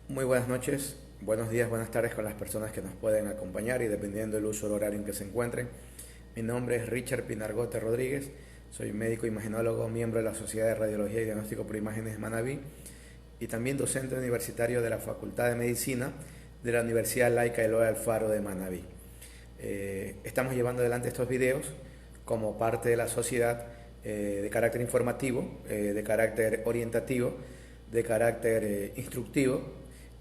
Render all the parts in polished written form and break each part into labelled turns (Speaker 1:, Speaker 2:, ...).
Speaker 1: Muy buenas noches, buenos días, buenas tardes con las personas que nos pueden acompañar y dependiendo del uso horario en que se encuentren. Mi nombre es Richard Pinargote Rodríguez, soy médico imagenólogo, miembro de la Sociedad de Radiología y Diagnóstico por Imágenes de Manabí y también docente universitario de la Facultad de Medicina de la Universidad Laica Eloy Alfaro de Manabí. Estamos llevando adelante estos videos como parte de la sociedad de carácter informativo, de carácter orientativo, de carácter instructivo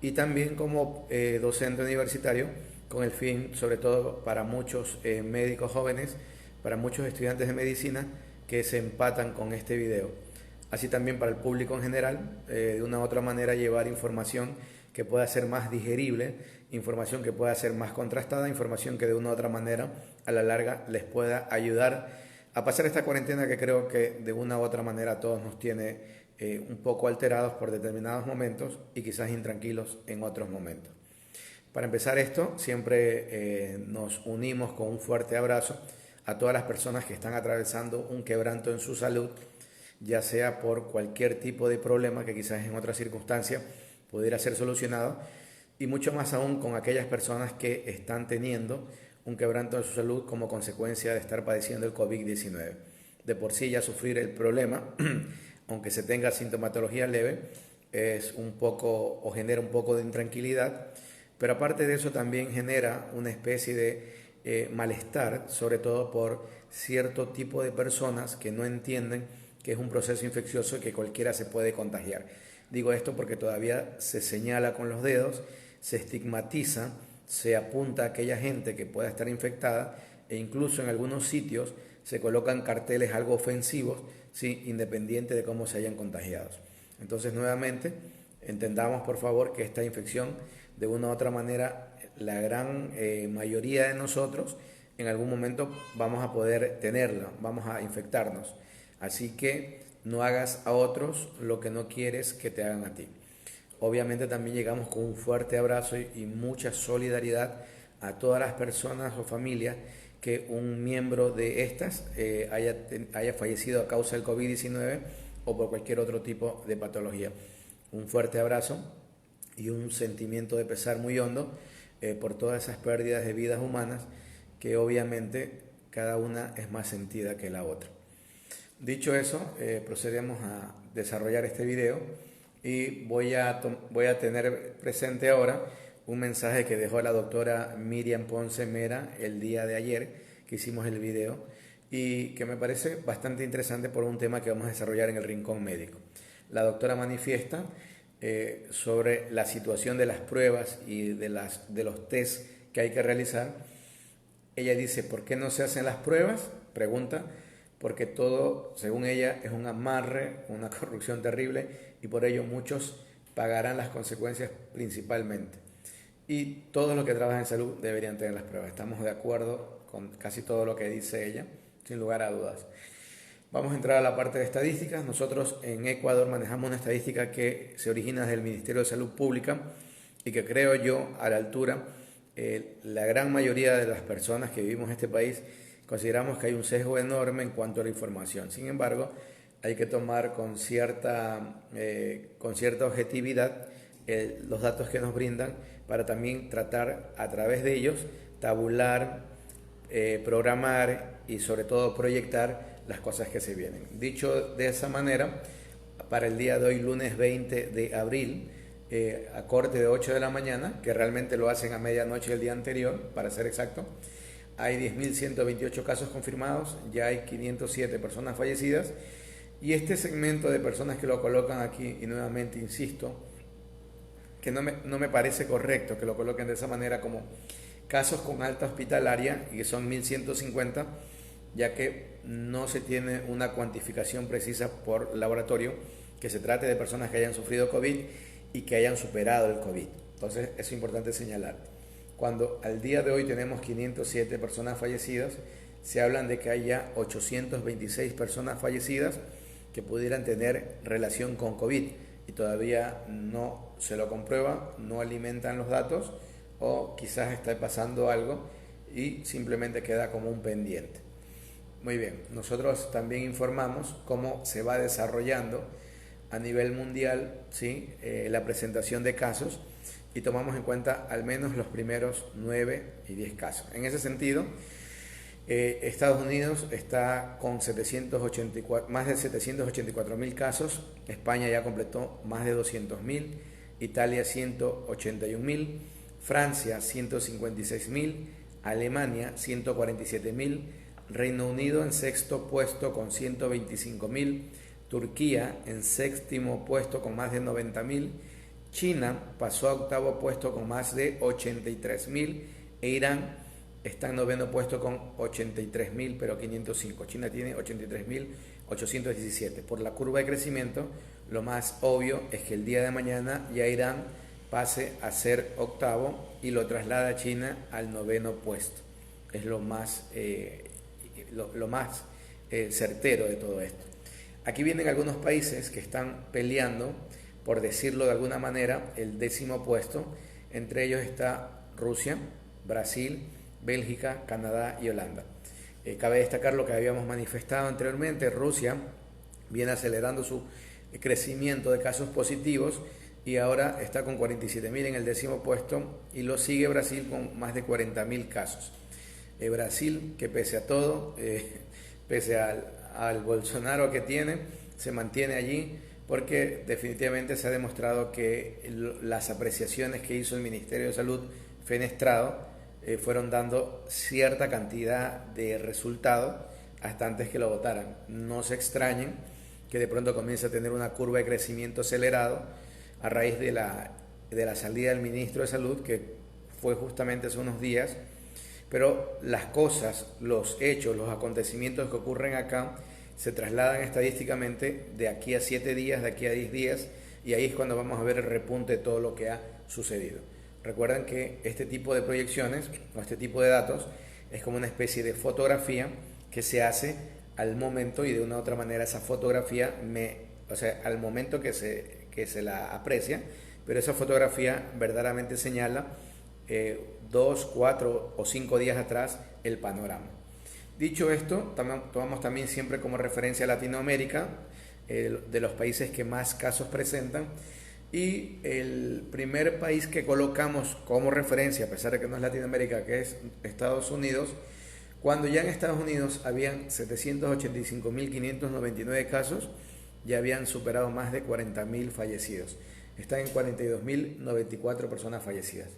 Speaker 1: y también como docente universitario con el fin, sobre todo para muchos médicos jóvenes, para muchos estudiantes de medicina que se empatan con este video. Así también para el público en general, de una u otra manera llevar información que pueda ser más digerible, información que pueda ser más contrastada, información que de una u otra manera a la larga les pueda ayudar a pasar esta cuarentena que creo que de una u otra manera a todos nos tiene un poco alterados por determinados momentos y quizás intranquilos en otros momentos. Para empezar esto, siempre nos unimos con un fuerte abrazo a todas las personas que están atravesando un quebranto en su salud, ya sea por cualquier tipo de problema que quizás en otras circunstancias pudiera ser solucionado, y mucho más aún con aquellas personas que están teniendo un quebranto en su salud como consecuencia de estar padeciendo el COVID-19. De por sí ya sufrir el problema, aunque se tenga sintomatología leve, es un poco o genera un poco de intranquilidad, pero aparte de eso también genera una especie de malestar, sobre todo por cierto tipo de personas que no entienden que es un proceso infeccioso y que cualquiera se puede contagiar. Digo esto porque todavía se señala con los dedos, se estigmatiza, se apunta a aquella gente que pueda estar infectada e incluso en algunos sitios se colocan carteles algo ofensivos, ¿sí? Independiente de cómo se hayan contagiado. Entonces, nuevamente, entendamos por favor que esta infección, de una u otra manera, la gran mayoría de nosotros en algún momento vamos a poder tenerla, vamos a infectarnos. Así que no hagas a otros lo que no quieres que te hagan a ti. Obviamente también llegamos con un fuerte abrazo y mucha solidaridad a todas las personas o familias que un miembro de estas haya fallecido a causa del COVID-19 o por cualquier otro tipo de patología. Un fuerte abrazo y un sentimiento de pesar muy hondo por todas esas pérdidas de vidas humanas que obviamente cada una es más sentida que la otra. Dicho eso, procedemos a desarrollar este video y voy a tener presente ahora un mensaje que dejó la doctora Miriam Ponce Mera el día de ayer que hicimos el video y que me parece bastante interesante por un tema que vamos a desarrollar en el Rincón Médico. La doctora manifiesta sobre la situación de las pruebas y de los test que hay que realizar. Ella dice, ¿por qué no se hacen las pruebas? Pregunta. Porque todo, según ella, es un amarre, una corrupción terrible y por ello muchos pagarán las consecuencias principalmente. Y todos los que trabajan en salud deberían tener las pruebas. Estamos de acuerdo con casi todo lo que dice ella, sin lugar a dudas. Vamos a entrar a la parte de estadísticas. Nosotros en Ecuador manejamos una estadística que se origina desde el Ministerio de Salud Pública y que creo yo a la altura, la gran mayoría de las personas que vivimos en este país consideramos que hay un sesgo enorme en cuanto a la información. Sin embargo, hay que tomar con cierta objetividad los datos que nos brindan para también tratar a través de ellos tabular, programar y sobre todo proyectar las cosas que se vienen. Dicho de esa manera, para el día de hoy, lunes 20 de abril, a corte de 8 de la mañana, que realmente lo hacen a medianoche del día anterior, para ser exacto, hay 10.128 casos confirmados, ya hay 507 personas fallecidas y este segmento de personas que lo colocan aquí, y nuevamente insisto, que no me parece correcto que lo coloquen de esa manera como casos con alta hospitalaria y que son 1.150, ya que no se tiene una cuantificación precisa por laboratorio que se trate de personas que hayan sufrido COVID y que hayan superado el COVID. Entonces es importante señalar. Cuando al día de hoy tenemos 507 personas fallecidas, se hablan de que haya 826 personas fallecidas que pudieran tener relación con COVID y todavía no se lo comprueba, no alimentan los datos o quizás está pasando algo y simplemente queda como un pendiente. Muy bien, nosotros también informamos cómo se va desarrollando a nivel mundial, ¿sí? La presentación de casos y tomamos en cuenta al menos los primeros 9 y 10 casos. En ese sentido, Estados Unidos está con más de 784.000 casos, España ya completó más de 200.000, Italia 181.000, Francia 156.000, Alemania 147.000, Reino Unido en sexto puesto con 125.000, Turquía en séptimo puesto con más de 90.000, China pasó a octavo puesto con más de 83.000 e Irán está en noveno puesto con 83.000 pero 505. China tiene 83.817. Por la curva de crecimiento, lo más obvio es que el día de mañana ya Irán pase a ser octavo y lo traslada a China al noveno puesto. Es lo más certero de todo esto. Aquí vienen algunos países que están peleando, por decirlo de alguna manera, el décimo puesto. Entre ellos está Rusia, Brasil, Bélgica, Canadá y Holanda. Cabe destacar lo que habíamos manifestado anteriormente. Rusia viene acelerando su crecimiento de casos positivos y ahora está con 47.000 en el décimo puesto y lo sigue Brasil con más de 40.000 casos. Brasil, que pese a todo, pese al Bolsonaro que tiene, se mantiene allí porque definitivamente se ha demostrado que las apreciaciones que hizo el Ministerio de Salud fenestrado fueron dando cierta cantidad de resultado hasta antes que lo votaran. No se extrañen que de pronto comience a tener una curva de crecimiento acelerado a raíz de la salida del ministro de Salud, que fue justamente hace unos días, pero las cosas, los hechos, los acontecimientos que ocurren acá se trasladan estadísticamente de aquí a 7 días, de aquí a 10 días, y ahí es cuando vamos a ver el repunte de todo lo que ha sucedido. Recuerden que este tipo de proyecciones o este tipo de datos es como una especie de fotografía que se hace al momento y de una u otra manera esa fotografía, al momento que se la aprecia, pero esa fotografía verdaderamente señala 2, 4 o 5 días atrás el panorama. Dicho esto, tomamos también siempre como referencia Latinoamérica, de los países que más casos presentan. Y el primer país que colocamos como referencia, a pesar de que no es Latinoamérica, que es Estados Unidos, cuando ya en Estados Unidos habían 785.599 casos, ya habían superado más de 40.000 fallecidos. Están en 42.094 personas fallecidas.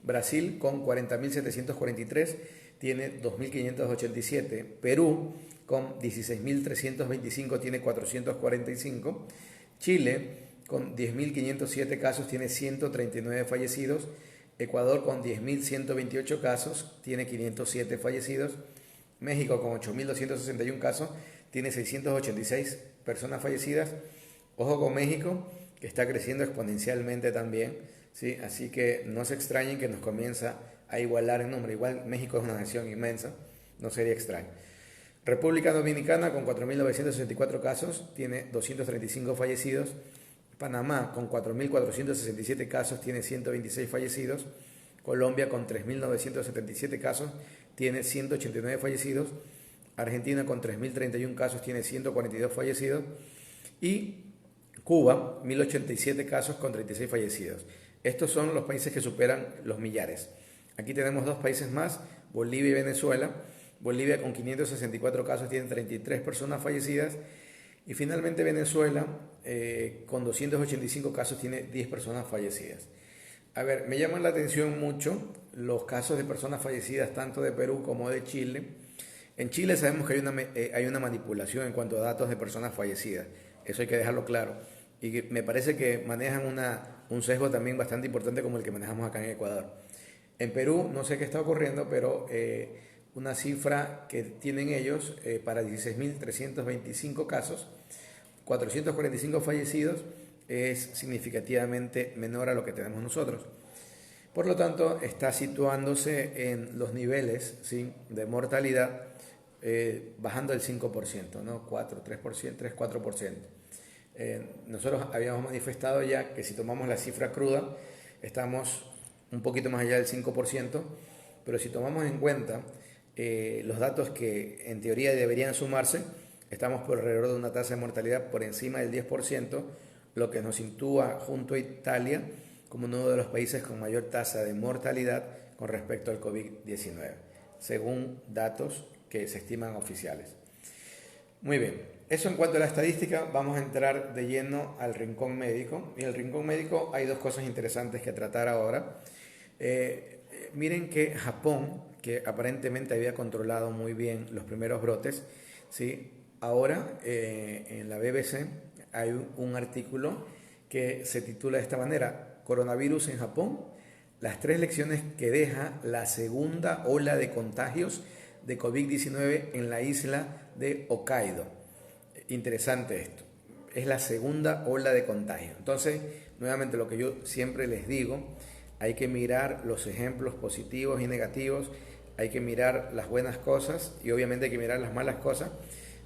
Speaker 1: Brasil con 40.743 tiene 2.587. Perú con 16.325 tiene 445. Chile con 10.507 casos tiene 139 fallecidos. Ecuador con 10.128 casos tiene 507 fallecidos. México con 8.261 casos tiene 686 personas fallecidas. Ojo con México, que está creciendo exponencialmente también, ¿sí? Así que no se extrañen que nos comienza a igualar en número. Igual México es una nación inmensa, no sería extraño. República Dominicana con 4.964 casos tiene 235 fallecidos. Panamá con 4.467 casos tiene 126 fallecidos. Colombia con 3.977 casos tiene 189 fallecidos. Argentina con 3.031 casos tiene 142 fallecidos. Y Cuba, 1.087 casos con 36 fallecidos. Estos son los países que superan los millares. Aquí tenemos dos países más, Bolivia y Venezuela. Bolivia con 564 casos tiene 33 personas fallecidas. Y finalmente Venezuela, con 285 casos, tiene 10 personas fallecidas. A ver, me llaman la atención mucho los casos de personas fallecidas tanto de Perú como de Chile. En Chile sabemos que hay una manipulación en cuanto a datos de personas fallecidas. Eso hay que dejarlo claro. Y me parece que manejan un sesgo también bastante importante como el que manejamos acá en Ecuador. En Perú no sé qué está ocurriendo, pero una cifra que tienen ellos para 16.325 casos, 445 fallecidos, es significativamente menor a lo que tenemos nosotros. Por lo tanto, está situándose en los niveles, ¿sí?, de mortalidad bajando el 5%, ¿no? 4, 3%, 3, 4%. Nosotros habíamos manifestado ya que si tomamos la cifra cruda, estamos un poquito más allá del 5%, pero si tomamos en cuenta los datos que en teoría deberían sumarse, estamos por alrededor de una tasa de mortalidad por encima del 10%, lo que nos sitúa junto a Italia como uno de los países con mayor tasa de mortalidad con respecto al COVID-19, según datos que se estiman oficiales. Muy bien, eso en cuanto a la estadística. Vamos a entrar de lleno al rincón médico. Y en el rincón médico hay dos cosas interesantes que tratar ahora. Miren que Japón, que aparentemente había controlado muy bien los primeros brotes, ¿sí? Ahora en la BBC hay un artículo que se titula de esta manera: Coronavirus en Japón, las 3 lecciones que deja la segunda ola de contagios de COVID-19 en la isla de Hokkaido. Interesante esto, es la segunda ola de contagio. Entonces, nuevamente lo que yo siempre les digo, hay que mirar los ejemplos positivos y negativos, hay que mirar las buenas cosas y obviamente hay que mirar las malas cosas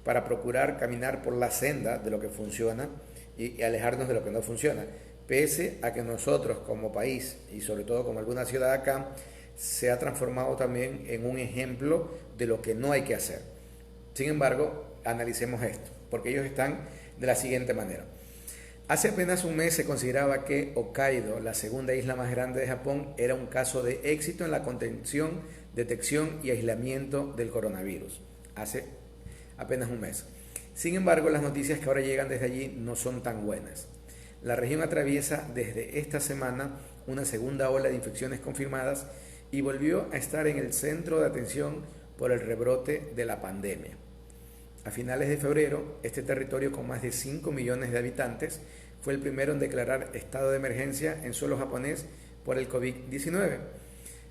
Speaker 1: para procurar caminar por la senda de lo que funciona y alejarnos de lo que no funciona. Pese a que nosotros como país y sobre todo como alguna ciudad acá se ha transformado también en un ejemplo de lo que no hay que hacer. Sin embargo, analicemos esto, porque ellos están de la siguiente manera. Hace apenas un mes se consideraba que Hokkaido, la segunda isla más grande de Japón, era un caso de éxito en la contención, detección y aislamiento del coronavirus. Hace apenas un mes. Sin embargo, las noticias que ahora llegan desde allí no son tan buenas. La región atraviesa desde esta semana una segunda ola de infecciones confirmadas y volvió a estar en el centro de atención por el rebrote de la pandemia. A finales de febrero, este territorio con más de 5 millones de habitantes fue el primero en declarar estado de emergencia en suelo japonés por el COVID-19.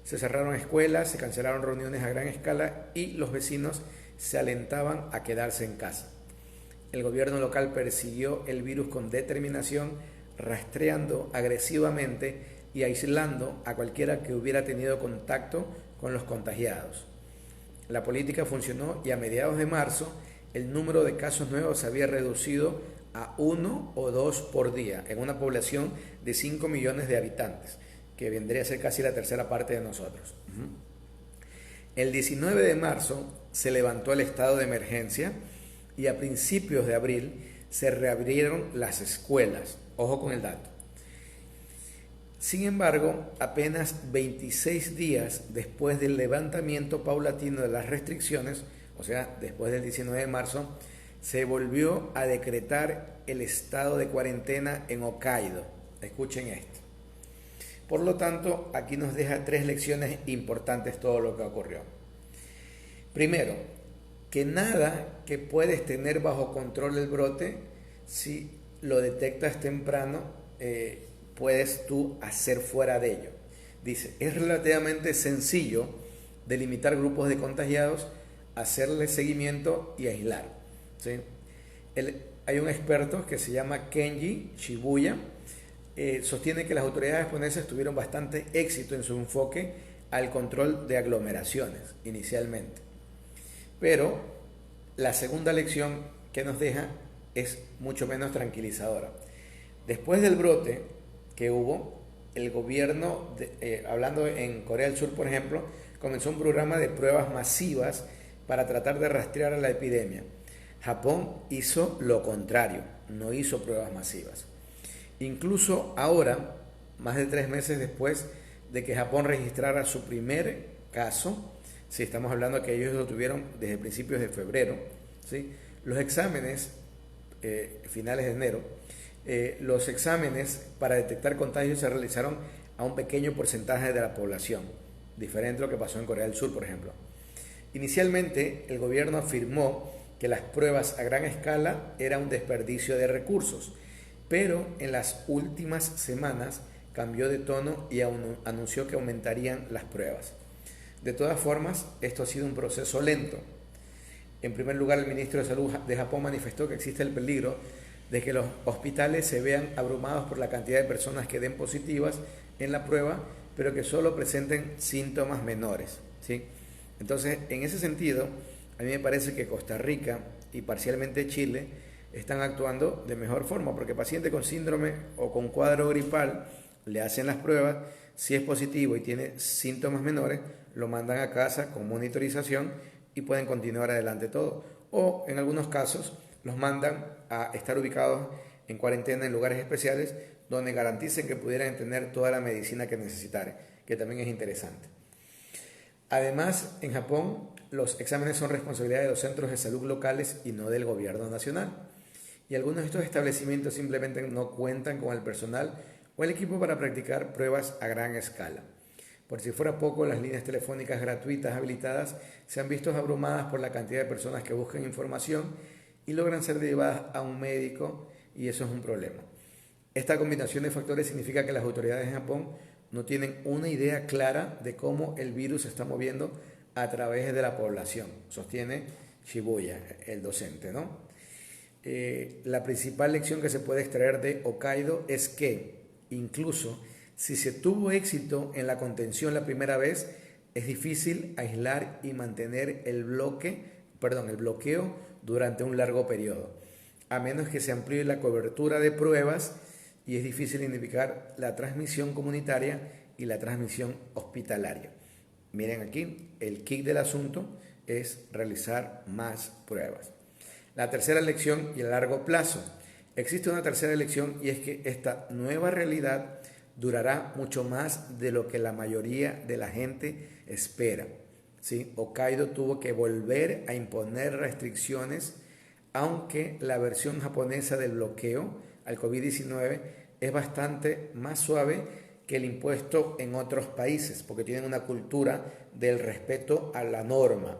Speaker 1: Se cerraron escuelas, se cancelaron reuniones a gran escala y los vecinos se alentaban a quedarse en casa. El gobierno local persiguió el virus con determinación, rastreando agresivamente y aislando a cualquiera que hubiera tenido contacto con los contagiados. La política funcionó y a mediados de marzo el número de casos nuevos se había reducido a 1 o 2 por día en una población de 5 millones de habitantes, que vendría a ser casi la tercera parte de nosotros. El 19 de marzo se levantó el estado de emergencia y a principios de abril se reabrieron las escuelas. Ojo con el dato. Sin embargo, apenas 26 días después del levantamiento paulatino de las restricciones, o sea, después del 19 de marzo, se volvió a decretar el estado de cuarentena en Hokkaido. Escuchen esto. Por lo tanto, aquí nos deja 3 lecciones importantes todo lo que ocurrió. Primero, que nada que puedes tener bajo control el brote, si lo detectas temprano, puedes tú hacer fuera de ello. Dice, es relativamente sencillo delimitar grupos de contagiados, hacerle seguimiento y aislar. ¿Sí? Hay un experto que se llama Kenji Shibuya, sostiene que las autoridades japonesas tuvieron bastante éxito en su enfoque al control de aglomeraciones inicialmente. Pero la segunda lección que nos deja es mucho menos tranquilizadora. Después del brote que hubo, el gobierno, hablando en Corea del Sur, por ejemplo, comenzó un programa de pruebas masivas para tratar de rastrear a la epidemia. Japón hizo lo contrario, no hizo pruebas masivas. Incluso ahora, más de 3 meses después de que Japón registrara su primer caso, si estamos hablando que ellos lo tuvieron desde principios de febrero, ¿sí? Los exámenes, finales de enero, los exámenes para detectar contagios se realizaron a un pequeño porcentaje de la población, diferente a lo que pasó en Corea del Sur, por ejemplo. Inicialmente, el gobierno afirmó que las pruebas a gran escala era un desperdicio de recursos, pero en las últimas semanas cambió de tono y anunció que aumentarían las pruebas. De todas formas, esto ha sido un proceso lento. En primer lugar, el ministro de Salud de Japón manifestó que existe el peligro de que los hospitales se vean abrumados por la cantidad de personas que den positivas en la prueba, pero que solo presenten síntomas menores, ¿sí? Entonces, en ese sentido, a mí me parece que Costa Rica y parcialmente Chile están actuando de mejor forma, porque paciente con síndrome o con cuadro gripal le hacen las pruebas, si es positivo y tiene síntomas menores, lo mandan a casa con monitorización y pueden continuar adelante todo. O en algunos casos los mandan a estar ubicados en cuarentena en lugares especiales donde garanticen que pudieran tener toda la medicina que necesitaran, que también es interesante. Además, en Japón, los exámenes son responsabilidad de los centros de salud locales y no del gobierno nacional. Y algunos de estos establecimientos simplemente no cuentan con el personal o el equipo para practicar pruebas a gran escala. Por si fuera poco, las líneas telefónicas gratuitas habilitadas se han visto abrumadas por la cantidad de personas que buscan información y logran ser derivadas a un médico, y eso es un problema. Esta combinación de factores significa que las autoridades en Japón no tienen una idea clara de cómo el virus se está moviendo a través de la población, sostiene Shibuya, el docente, ¿no? La principal lección que se puede extraer de Hokkaido es que, incluso si se tuvo éxito en la contención la primera vez, es difícil aislar y mantener el bloqueo durante un largo periodo, a menos que se amplíe la cobertura de pruebas, y es difícil identificar la transmisión comunitaria y la transmisión hospitalaria. Miren aquí, el kit del asunto es realizar más pruebas. La tercera lección y a largo plazo. Existe una tercera lección, y es que esta nueva realidad durará mucho más de lo que la mayoría de la gente espera. ¿Sí? Hokkaido tuvo que volver a imponer restricciones, aunque la versión japonesa del bloqueo al COVID-19 es bastante más suave que el impuesto en otros países, porque tienen una cultura del respeto a la norma.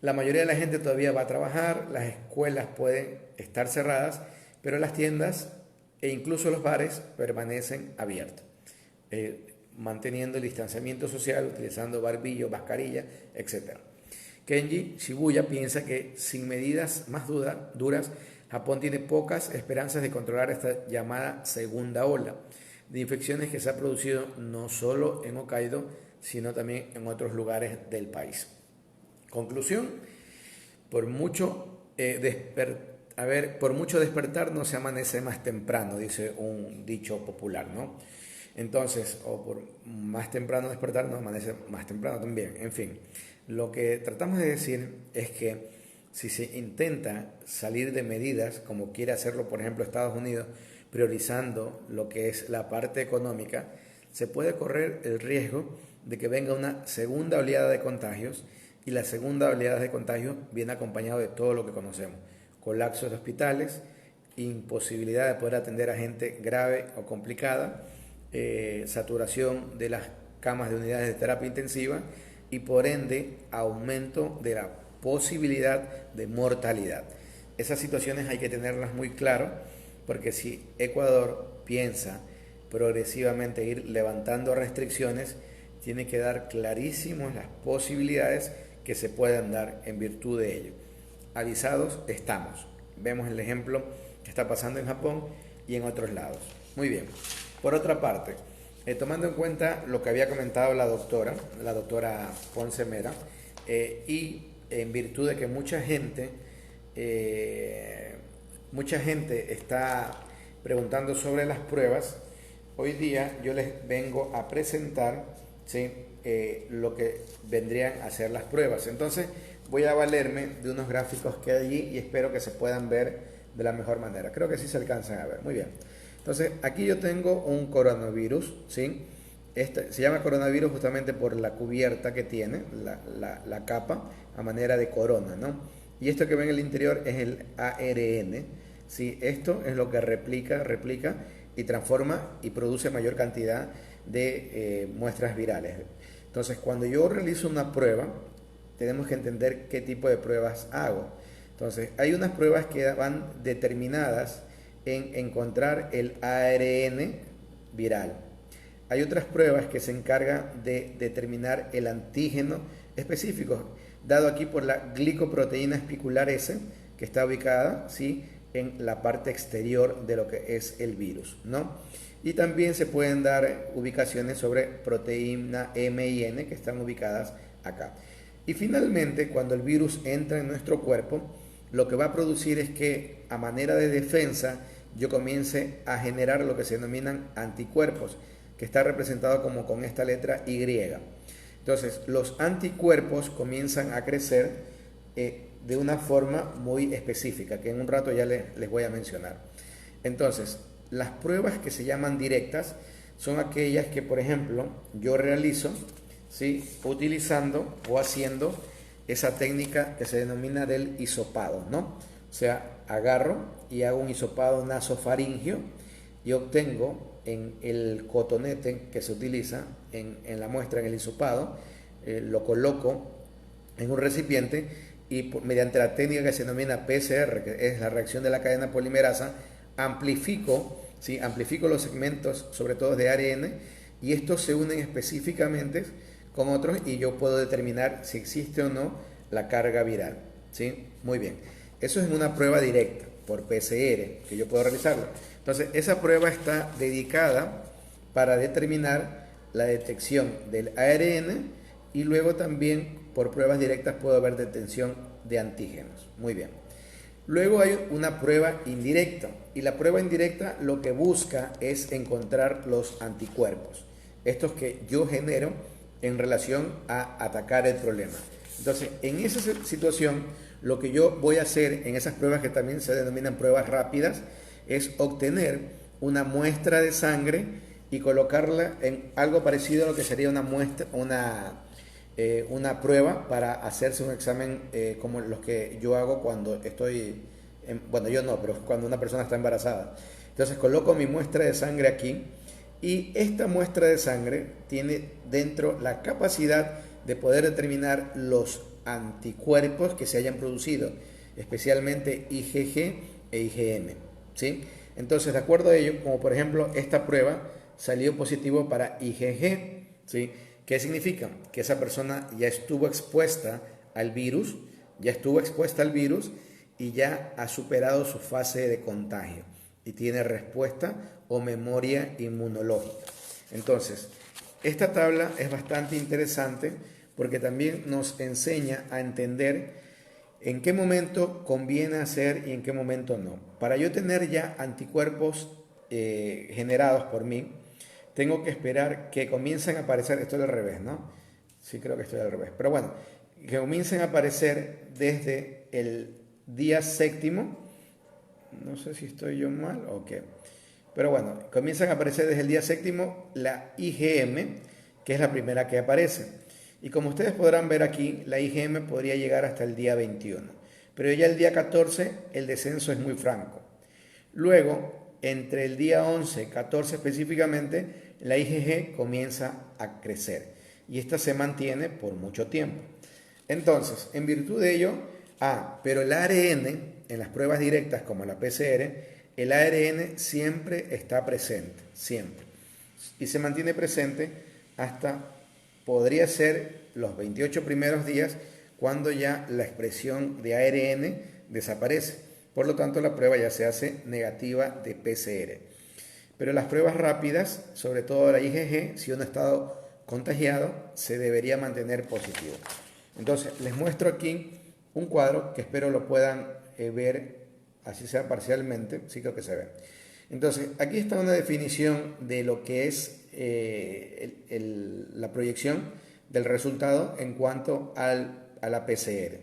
Speaker 1: La mayoría de la gente todavía va a trabajar, las escuelas pueden estar cerradas, pero las tiendas e incluso los bares permanecen abiertos, manteniendo el distanciamiento social, utilizando barbillo, mascarilla, etc. Kenji Shibuya piensa que sin medidas más duras, Japón tiene pocas esperanzas de controlar esta llamada segunda ola de infecciones que se ha producido no solo en Hokkaido, sino también en otros lugares del país. Conclusión: por mucho despertar no se amanece más temprano, dice un dicho popular, ¿no? Entonces, o por más temprano despertar no amanece más temprano también. En fin, lo que tratamos de decir es que si se intenta salir de medidas, como quiere hacerlo por ejemplo Estados Unidos, priorizando lo que es la parte económica, se puede correr el riesgo de que venga una segunda oleada de contagios, y la segunda oleada de contagios viene acompañado de todo lo que conocemos: colapsos de hospitales, imposibilidad de poder atender a gente grave o complicada, saturación de las camas de unidades de terapia intensiva y por ende aumento de la posibilidad de mortalidad. Esas situaciones hay que tenerlas muy claro, porque si Ecuador piensa progresivamente ir levantando restricciones, tiene que dar clarísimos las posibilidades que se puedan dar en virtud de ello. Avisados estamos. Vemos el ejemplo que está pasando en Japón y en otros lados. Muy bien. Por otra parte, tomando en cuenta lo que había comentado la doctora Ponce Mera, y en virtud de que mucha gente está preguntando sobre las pruebas, hoy día yo les vengo a presentar, ¿sí?, lo que vendrían a ser las pruebas. Entonces voy a valerme de unos gráficos que hay allí y espero que se puedan ver de la mejor manera. Creo que sí se alcanzan a ver. Muy bien. Entonces aquí yo tengo un coronavirus, ¿sí? Este se llama coronavirus justamente por la cubierta que tiene, la capa a manera de corona, ¿no? Y esto que ven en el interior es el ARN, ¿sí? Esto es lo que replica y transforma y produce mayor cantidad de muestras virales. Entonces, cuando yo realizo una prueba, tenemos que entender qué tipo de pruebas hago. Entonces, hay unas pruebas que van determinadas en encontrar el ARN viral. Hay otras pruebas que se encargan de determinar el antígeno específico, dado aquí por la glicoproteína espicular S, que está ubicada, ¿sí?, en la parte exterior de lo que es el virus, ¿no? Y también se pueden dar ubicaciones sobre proteína M y N, que están ubicadas acá. Y finalmente, cuando el virus entra en nuestro cuerpo, lo que va a producir es que, a manera de defensa, yo comience a generar lo que se denominan anticuerpos, que está representado como con esta letra Y. Entonces, los anticuerpos comienzan a crecer de una forma muy específica, que en un rato ya les voy a mencionar. Entonces, las pruebas que se llaman directas son aquellas que, por ejemplo, yo realizo, ¿sí?, utilizando o haciendo esa técnica que se denomina del hisopado, ¿no? O sea, agarro y hago un hisopado nasofaringeo y obtengo en el cotonete que se utiliza en la muestra, en el hisopado, lo coloco en un recipiente y mediante la técnica que se denomina PCR, que es la reacción de la cadena polimerasa, amplifico, ¿sí?, amplifico los segmentos, sobre todo de ARN, y estos se unen específicamente con otros y yo puedo determinar si existe o no la carga viral, ¿sí? Muy bien. Eso es una prueba directa por PCR que yo puedo realizarla. Entonces, esa prueba está dedicada para determinar la detección del ARN y luego también por pruebas directas puedo ver detección de antígenos. Muy bien. Luego hay una prueba indirecta y la prueba indirecta lo que busca es encontrar los anticuerpos, estos que yo genero en relación a atacar el problema. Entonces, en esa situación, lo que yo voy a hacer en esas pruebas que también se denominan pruebas rápidas es obtener una muestra de sangre y colocarla en algo parecido a lo que sería una muestra, una prueba para hacerse un examen como los que yo hago cuando estoy, bueno, yo no, pero cuando una persona está embarazada. Entonces coloco mi muestra de sangre aquí y esta muestra de sangre tiene dentro la capacidad de poder determinar los anticuerpos que se hayan producido, especialmente IgG e IgM, ¿sí? Entonces, de acuerdo a ello, como por ejemplo esta prueba salió positivo para IgG, ¿sí? ¿Qué significa? Que esa persona ya estuvo expuesta al virus, y ya ha superado su fase de contagio y tiene respuesta o memoria inmunológica. Entonces, esta tabla es bastante interesante porque también nos enseña a entender en qué momento conviene hacer y en qué momento no. Para yo tener ya anticuerpos generados por mí, tengo que esperar que comiencen a aparecer, esto es al revés, ¿no? Sí, creo que estoy al revés. Pero bueno, que comiencen a aparecer desde el día séptimo. No sé si estoy yo mal o qué. Pero bueno, comienzan a aparecer desde el día séptimo la IgM, que es la primera que aparece. Y como ustedes podrán ver aquí, la IgM podría llegar hasta el día 21. Pero ya el día 14 el descenso es muy franco. Luego, entre el día 11 y 14 específicamente, la IgG comienza a crecer. Y esta se mantiene por mucho tiempo. Entonces, en virtud de ello, pero el ARN, en las pruebas directas como la PCR, el ARN siempre está presente, siempre. Y se mantiene presente hasta, podría ser los 28 primeros días, cuando ya la expresión de ARN desaparece. Por lo tanto, la prueba ya se hace negativa de PCR. Pero las pruebas rápidas, sobre todo la IgG, si uno ha estado contagiado, se debería mantener positivo. Entonces, les muestro aquí un cuadro que espero lo puedan ver, así sea parcialmente, sí creo que se ve. Entonces, aquí está una definición de lo que es la proyección del resultado en cuanto a la PCR.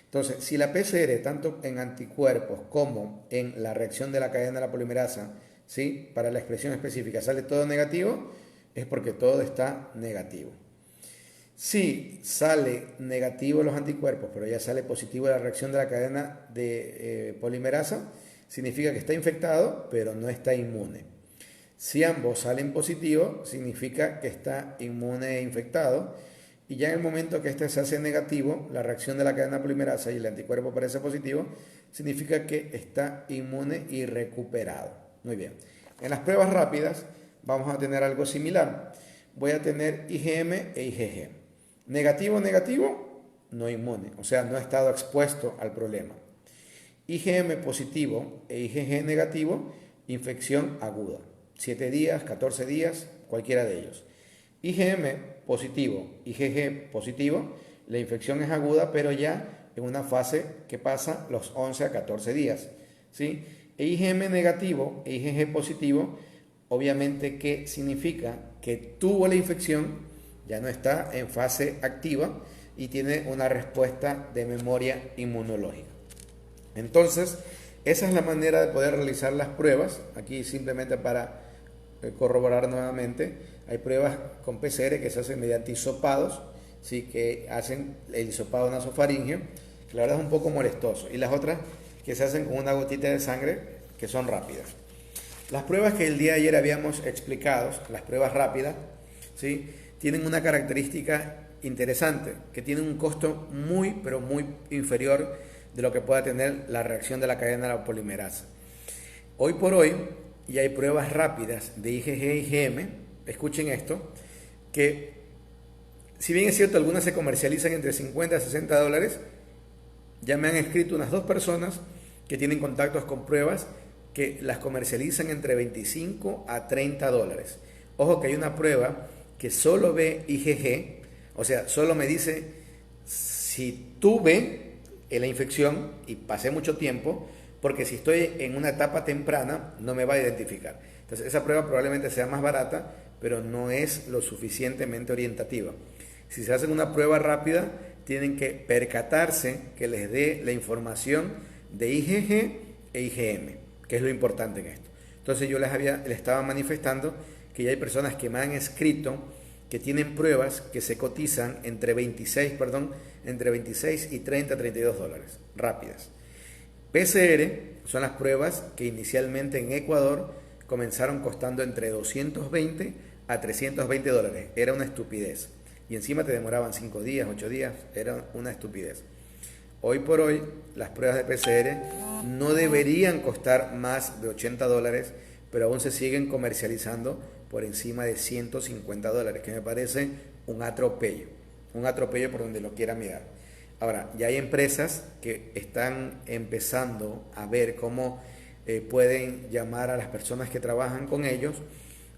Speaker 1: Entonces, si la PCR, tanto en anticuerpos como en la reacción de la cadena de la polimerasa, ¿sí?, para la expresión específica sale todo negativo, es porque todo está negativo. Si sale negativo los anticuerpos, pero ya sale positivo la reacción de la cadena de polimerasa, significa que está infectado, pero no está inmune. Si ambos salen positivos, significa que está inmune e infectado. Y ya en el momento que este se hace negativo, la reacción de la cadena polimerasa y el anticuerpo parece positivo, significa que está inmune y recuperado. Muy bien. En las pruebas rápidas vamos a tener algo similar. Voy a tener IgM e IgG. Negativo, negativo, no inmune, o sea, no ha estado expuesto al problema. IgM positivo e IgG negativo, infección aguda. 7 días, 14 días, cualquiera de ellos. IgM positivo, IgG positivo, la infección es aguda, pero ya en una fase que pasa los 11 a 14 días. ¿Sí? E IgM negativo e IgG positivo, obviamente, ¿qué significa? Que tuvo la infección, ya no está en fase activa y tiene una respuesta de memoria inmunológica. Entonces, esa es la manera de poder realizar las pruebas. Aquí simplemente para corroborar nuevamente, hay pruebas con PCR que se hacen mediante hisopados, ¿sí? Que hacen el hisopado nasofaríngeo, que la verdad es un poco molestoso, y las otras que se hacen con una gotita de sangre, que son rápidas. Las pruebas que el día de ayer habíamos explicado, las pruebas rápidas, ¿sí? Tienen una característica interesante, que tienen un costo muy, pero muy inferior de lo que pueda tener la reacción de la cadena de la polimerasa. Hoy por hoy, y hay pruebas rápidas de IgG e IgM, escuchen esto, que si bien es cierto, algunas se comercializan entre 50 a 60 dólares, ya me han escrito unas 2 personas que tienen contactos con pruebas que las comercializan entre 25 a 30 dólares. Ojo que hay una prueba que solo ve IgG, o sea, solo me dice si tuve la infección y pasé mucho tiempo, porque si estoy en una etapa temprana no me va a identificar. Entonces esa prueba probablemente sea más barata, pero no es lo suficientemente orientativa. Si se hacen una prueba rápida, tienen que percatarse que les dé la información de IgG e IgM, que es lo importante en esto. Entonces yo les estaba manifestando que ya hay personas que me han escrito que tienen pruebas que se cotizan entre 26 y 30, 32 dólares, rápidas. PCR son las pruebas que inicialmente en Ecuador comenzaron costando entre 220 a 320 dólares. Era una estupidez. Y encima te demoraban 5 días, 8 días. Era una estupidez. Hoy por hoy, las pruebas de PCR no deberían costar más de 80 dólares, pero aún se siguen comercializando por encima de 150 dólares, que me parece un atropello por donde lo quiera mirar. Ahora, ya hay empresas que están empezando a ver cómo pueden llamar a las personas que trabajan con ellos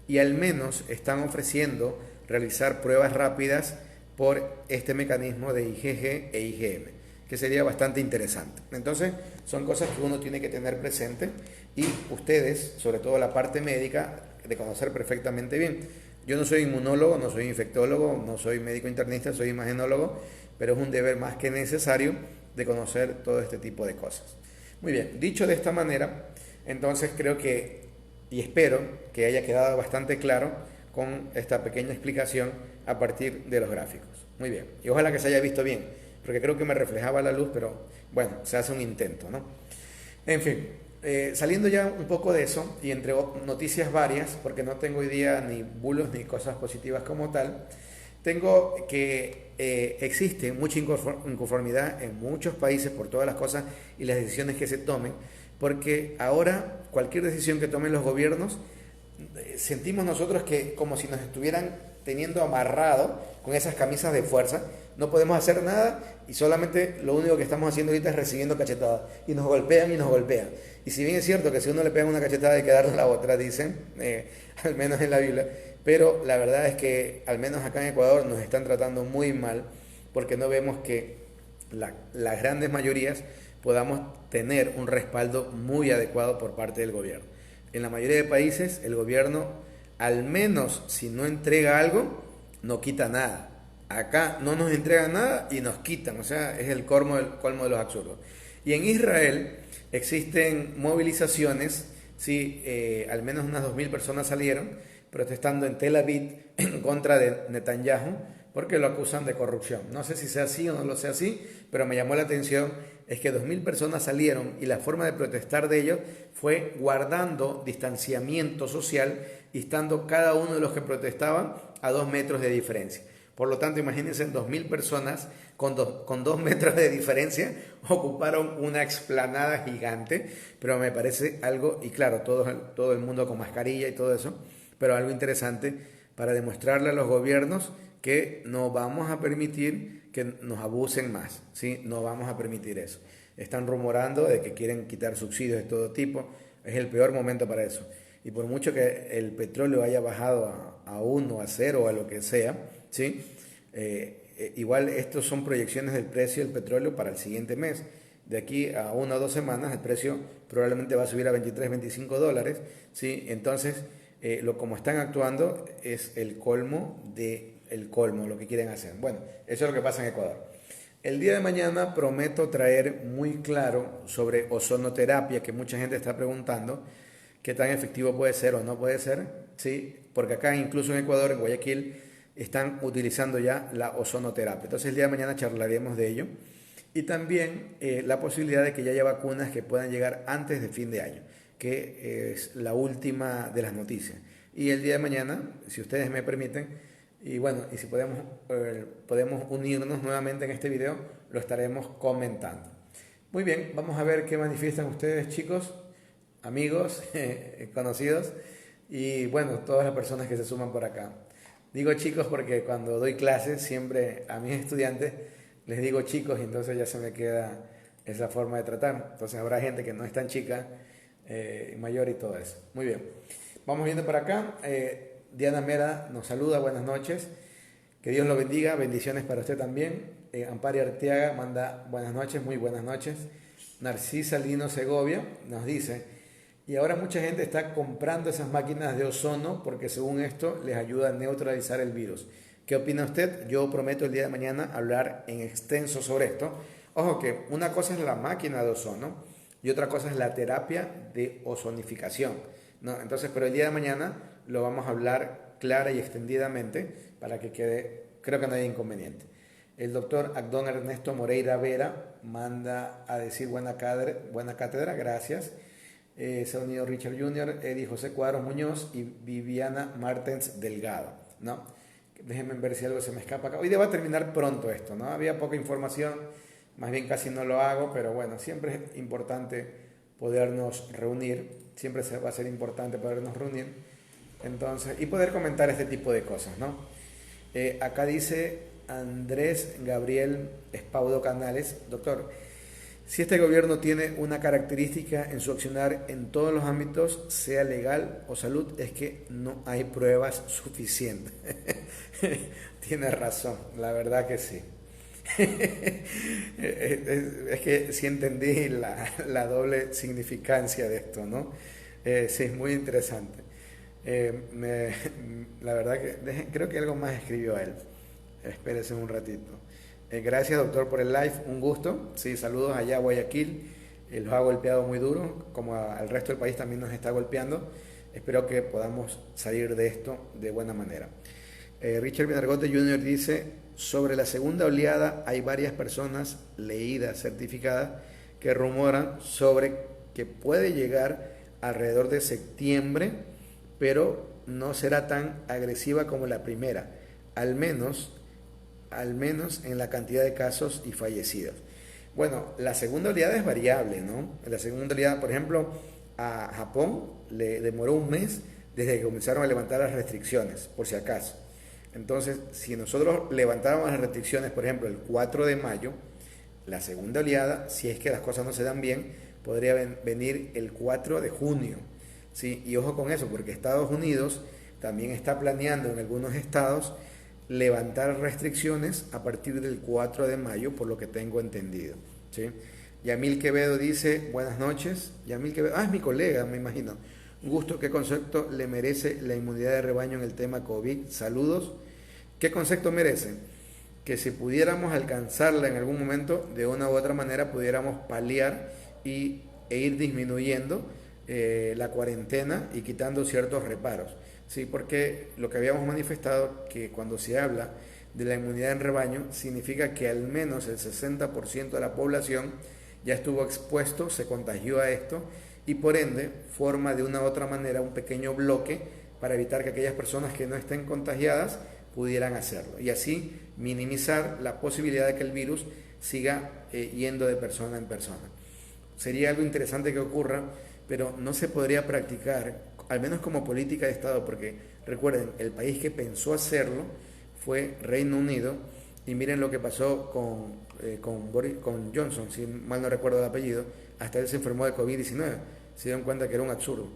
Speaker 1: y al menos están ofreciendo realizar pruebas rápidas por este mecanismo de IgG e IgM, que sería bastante interesante. Entonces, son cosas que uno tiene que tener presente y ustedes, sobre todo la parte médica, de conocer perfectamente bien. Yo no soy inmunólogo, no soy infectólogo, no soy médico internista, soy imagenólogo, pero es un deber más que necesario de conocer todo este tipo de cosas. Muy bien, dicho de esta manera, entonces creo que, y espero que haya quedado bastante claro con esta pequeña explicación a partir de los gráficos. Muy bien, y ojalá que se haya visto bien, porque creo que me reflejaba la luz, pero bueno, se hace un intento, ¿no? En fin, saliendo ya un poco de eso, y entre noticias varias, porque no tengo hoy día ni bulos ni cosas positivas como tal, tengo que existe mucha inconformidad en muchos países por todas las cosas y las decisiones que se tomen, porque ahora cualquier decisión que tomen los gobiernos, sentimos nosotros que como si nos estuvieran teniendo amarrado con esas camisas de fuerza, no podemos hacer nada y solamente lo único que estamos haciendo ahorita es recibiendo cachetadas y nos golpean y nos golpean. Y si bien es cierto que si uno le pega una cachetada hay que darle la otra, dicen, al menos en la Biblia, pero la verdad es que al menos acá en Ecuador nos están tratando muy mal porque no vemos que las grandes mayorías podamos tener un respaldo muy adecuado por parte del gobierno. En la mayoría de países el gobierno, al menos si no entrega algo, no quita nada. Acá no nos entregan nada y nos quitan, o sea, es el colmo de los absurdos. Y en Israel existen movilizaciones, sí, al menos unas 2.000 personas salieron protestando en Tel Aviv en contra de Netanyahu porque lo acusan de corrupción. No sé si sea así o no lo sea así, pero me llamó la atención es que 2.000 personas salieron y la forma de protestar de ellos fue guardando distanciamiento social y estando cada uno de los que protestaban a 2 metros de diferencia. Por lo tanto, imagínense 2.000 personas con 2 metros de diferencia ocuparon una explanada gigante, pero me parece algo, y claro, todo el mundo con mascarilla y todo eso, pero algo interesante para demostrarle a los gobiernos que no vamos a permitir que nos abusen más, ¿sí? No vamos a permitir eso. Están rumorando de que quieren quitar subsidios de todo tipo, es el peor momento para eso. Y por mucho que el petróleo haya bajado a 1, a 0, a lo que sea, ¿sí? Igual estos son proyecciones del precio del petróleo para el siguiente mes. De aquí a 1 o 2 semanas el precio probablemente va a subir a 23, 25 dólares, ¿sí? Entonces, como están actuando es el colmo del colmo, lo que quieren hacer. Bueno, eso es lo que pasa en Ecuador. El día de mañana prometo traer muy claro sobre ozonoterapia, que mucha gente está preguntando qué tan efectivo puede ser o no puede ser, ¿sí? Porque acá, incluso en Ecuador, en Guayaquil, están utilizando ya la ozonoterapia. Entonces el día de mañana charlaremos de ello. Y también la posibilidad de que ya haya vacunas que puedan llegar antes de fin de año, que es la última de las noticias. Y el día de mañana, si ustedes me permiten, y bueno, y si podemos unirnos nuevamente en este video, lo estaremos comentando. Muy bien, vamos a ver qué manifiestan ustedes, chicos, amigos, conocidos, y bueno, todas las personas que se suman por acá. Digo chicos porque cuando doy clases siempre a mis estudiantes les digo chicos y entonces ya se me queda esa forma de tratar. Entonces habrá gente que no es tan chica, mayor y todo eso. Muy bien, vamos viendo por acá. Diana Mera nos saluda, buenas noches. Que Dios lo bendiga, bendiciones para usted también. Ampari Arteaga manda buenas noches, muy buenas noches. Narcisa Lino Segovia nos dice, y ahora mucha gente está comprando esas máquinas de ozono porque según esto les ayuda a neutralizar el virus. ¿Qué opina usted? Yo prometo el día de mañana hablar en extenso sobre esto. Ojo que una cosa es la máquina de ozono y otra cosa es la terapia de ozonificación, ¿no? Entonces, pero el día de mañana lo vamos a hablar clara y extendidamente para que quede, creo que no hay inconveniente. El doctor Agdón Ernesto Moreira Vera manda a decir buena cátedra, gracias. Se ha unido Richard Jr., Eddie José Cuadros Muñoz y Viviana Martens Delgado, ¿no? Déjenme ver si algo se me escapa acá. Hoy día va a terminar pronto esto, ¿no? Había poca información, más bien casi no lo hago, pero bueno, siempre es importante podernos reunir, siempre va a ser importante podernos reunir, entonces, y poder comentar este tipo de cosas, ¿no? Acá dice Andrés Gabriel Espaudo Canales, doctor, si este gobierno tiene una característica en su accionar en todos los ámbitos, sea legal o salud, es que no hay pruebas suficientes. Tiene razón, la verdad que sí. Es que sí entendí la doble significancia de esto, ¿no? Sí, es muy interesante. La verdad que creo que algo más escribió él. Espérese un ratito. Gracias doctor por el live, un gusto. Sí, saludos allá a Guayaquil. Los ha golpeado muy duro, como al resto del país también nos está golpeando. Espero que podamos salir de esto de buena manera. Richard Pinargote Jr. dice, sobre la segunda oleada hay varias personas leídas, certificadas, que rumoran sobre que puede llegar alrededor de septiembre, pero no será tan agresiva como la primera, al menos en la cantidad de casos y fallecidos. Bueno, la segunda oleada es variable, ¿no? La segunda oleada, por ejemplo, a Japón le demoró un mes desde que comenzaron a levantar las restricciones, por si acaso. Entonces, si nosotros levantáramos las restricciones, por ejemplo, el 4 de mayo, la segunda oleada, si es que las cosas no se dan bien, podría venir el 4 de junio. ¿Sí? Y ojo con eso, porque Estados Unidos también está planeando en algunos estados levantar restricciones a partir del 4 de mayo, por lo que tengo entendido. ¿Sí? Yamil Quevedo dice, buenas noches. Yamil Quevedo, es mi colega, me imagino. Un gusto, ¿qué concepto le merece la inmunidad de rebaño en el tema COVID? Saludos. ¿Qué concepto merece? Que si pudiéramos alcanzarla en algún momento, de una u otra manera pudiéramos paliar e ir disminuyendo la cuarentena y quitando ciertos reparos. Sí, porque lo que habíamos manifestado, que cuando se habla de la inmunidad en rebaño, significa que al menos el 60% de la población ya estuvo expuesto, se contagió a esto, y por ende forma de una u otra manera un pequeño bloque para evitar que aquellas personas que no estén contagiadas pudieran hacerlo, y así minimizar la posibilidad de que el virus siga yendo de persona en persona. Sería algo interesante que ocurra, pero no se podría practicar, al menos como política de Estado, porque recuerden, el país que pensó hacerlo fue Reino Unido, y miren lo que pasó con Johnson, si mal no recuerdo el apellido, hasta él se enfermó de COVID-19, se dieron cuenta que era un absurdo,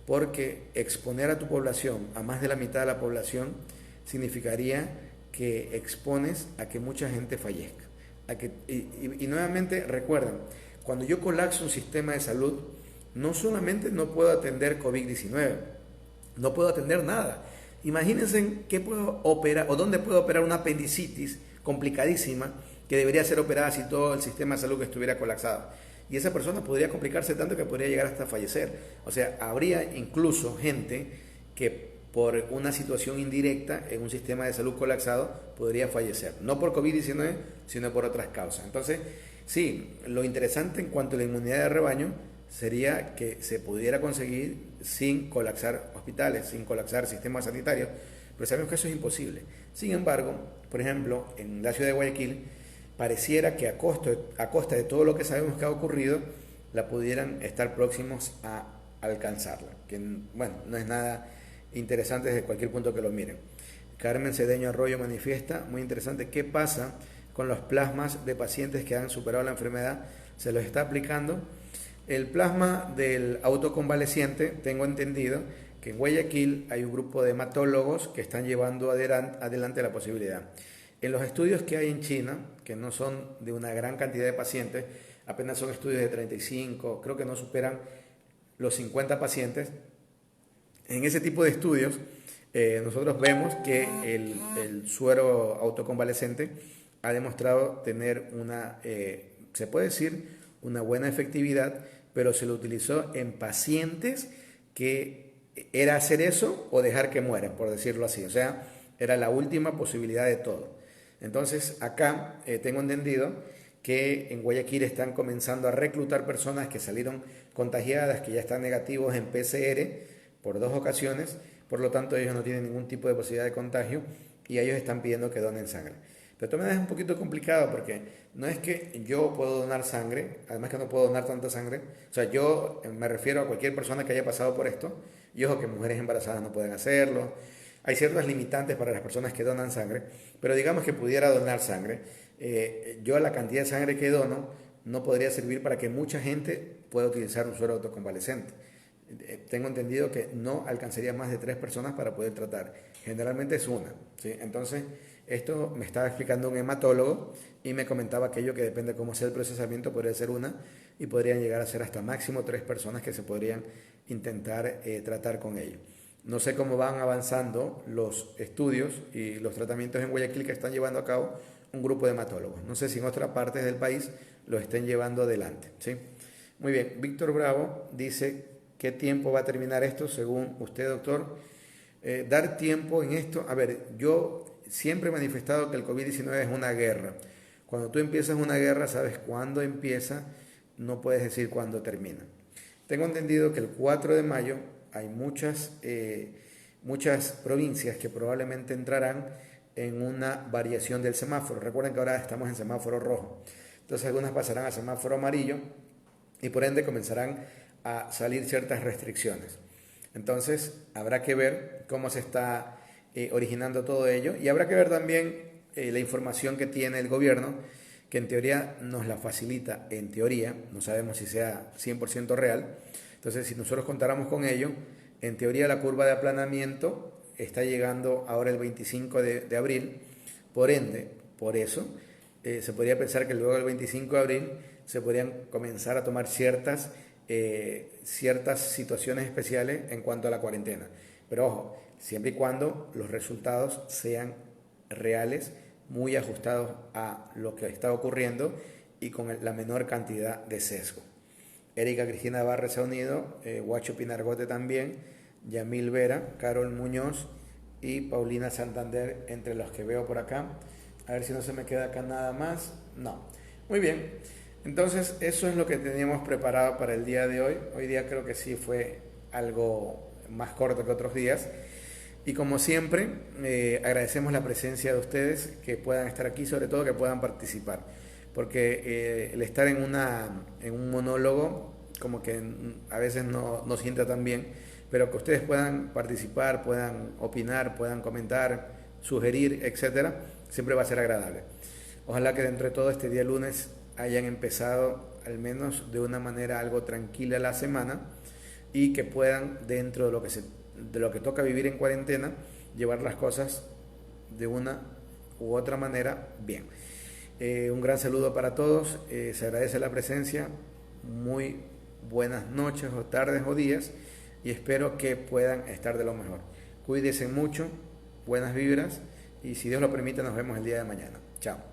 Speaker 1: porque exponer a tu población, a más de la mitad de la población, significaría que expones a que mucha gente fallezca. Y nuevamente recuerden, cuando yo colapso un sistema de salud, no solamente no puedo atender COVID-19, no puedo atender nada. Imagínense qué puedo operar o dónde puedo operar una apendicitis complicadísima que debería ser operada si todo el sistema de salud estuviera colapsado. Y esa persona podría complicarse tanto que podría llegar hasta fallecer. O sea, habría incluso gente que por una situación indirecta en un sistema de salud colapsado podría fallecer. No por COVID-19, sino por otras causas. Entonces, sí, lo interesante en cuanto a la inmunidad de rebaño sería que se pudiera conseguir sin colapsar hospitales, sin colapsar sistemas sanitarios, pero sabemos que eso es imposible. Sin embargo, por ejemplo, en la ciudad de Guayaquil, pareciera que a costa de todo lo que sabemos que ha ocurrido, la pudieran estar próximos a alcanzarla, que bueno, no es nada interesante desde cualquier punto que lo miren. Carmen Cedeño Arroyo manifiesta, muy interesante, ¿qué pasa con los plasmas de pacientes que han superado la enfermedad? ¿Se los está aplicando? El plasma del autoconvaleciente, tengo entendido que en Guayaquil hay un grupo de hematólogos que están llevando adelante la posibilidad. En los estudios que hay en China, que no son de una gran cantidad de pacientes, apenas son estudios de 35, creo que no superan los 50 pacientes. En ese tipo de estudios, nosotros vemos que el suero autoconvalecente ha demostrado tener se puede decir, una buena efectividad, pero se lo utilizó en pacientes que era hacer eso o dejar que mueran, por decirlo así. O sea, era la última posibilidad de todo. Entonces, acá tengo entendido que en Guayaquil están comenzando a reclutar personas que salieron contagiadas, que ya están negativos en PCR por 2 ocasiones, por lo tanto ellos no tienen ningún tipo de posibilidad de contagio y ellos están pidiendo que donen sangre. Pero de todas maneras es un poquito complicado porque no es que yo puedo donar sangre, además que no puedo donar tanta sangre, o sea, yo me refiero a cualquier persona que haya pasado por esto, y ojo que mujeres embarazadas no pueden hacerlo, hay ciertas limitantes para las personas que donan sangre, pero digamos que pudiera donar sangre, yo la cantidad de sangre que dono no podría servir para que mucha gente pueda utilizar un suero autoconvalecente. Tengo entendido que no alcanzaría más de 3 personas para poder tratar. Generalmente es una, ¿sí? Entonces, esto me estaba explicando un hematólogo y me comentaba aquello que depende de cómo sea el procesamiento, podría ser una y podrían llegar a ser hasta máximo 3 personas que se podrían intentar tratar con ello. No sé cómo van avanzando los estudios y los tratamientos en Guayaquil que están llevando a cabo un grupo de hematólogos. No sé si en otras partes del país lo estén llevando adelante, ¿sí? Muy bien, Víctor Bravo dice, ¿qué tiempo va a terminar esto según usted, doctor? Dar tiempo en esto, a ver, yo siempre he manifestado que el COVID-19 es una guerra. Cuando tú empiezas una guerra, sabes cuándo empieza, no puedes decir cuándo termina. Tengo entendido que el 4 de mayo hay muchas provincias que probablemente entrarán en una variación del semáforo. Recuerden que ahora estamos en semáforo rojo. Entonces algunas pasarán a semáforo amarillo y por ende comenzarán a salir ciertas restricciones. Entonces habrá que ver cómo se está originando todo ello y habrá que ver también la información que tiene el gobierno, que en teoría nos la facilita, en teoría, no sabemos si sea 100% real. Entonces, si nosotros contáramos con ello, en teoría la curva de aplanamiento está llegando ahora el 25 de abril, por ende, por eso, se podría pensar que luego del 25 de abril se podrían comenzar a tomar ciertas situaciones especiales en cuanto a la cuarentena. Pero ojo, siempre y cuando los resultados sean reales, muy ajustados a lo que está ocurriendo y con la menor cantidad de sesgo. Erika Cristina Barre se ha unido, Guacho Pinargote también, Yamil Vera, Carol Muñoz y Paulina Santander, entre los que veo por acá. A ver si no se me queda acá nada más. No. Muy bien. Entonces, eso es lo que teníamos preparado para el día de hoy. Hoy día creo que sí fue algo más corto que otros días. Y como siempre, agradecemos la presencia de ustedes, que puedan estar aquí, sobre todo que puedan participar. Porque el estar en un monólogo, como que a veces no sienta tan bien, pero que ustedes puedan participar, puedan opinar, puedan comentar, sugerir, etcétera, siempre va a ser agradable. Ojalá que dentro de todo este día lunes hayan empezado al menos de una manera algo tranquila la semana y que puedan, dentro de lo que toca vivir en cuarentena, llevar las cosas de una u otra manera bien. Un gran saludo para todos, se agradece la presencia, muy buenas noches o tardes o días y espero que puedan estar de lo mejor. Cuídense mucho, buenas vibras y si Dios lo permite nos vemos el día de mañana. Chao.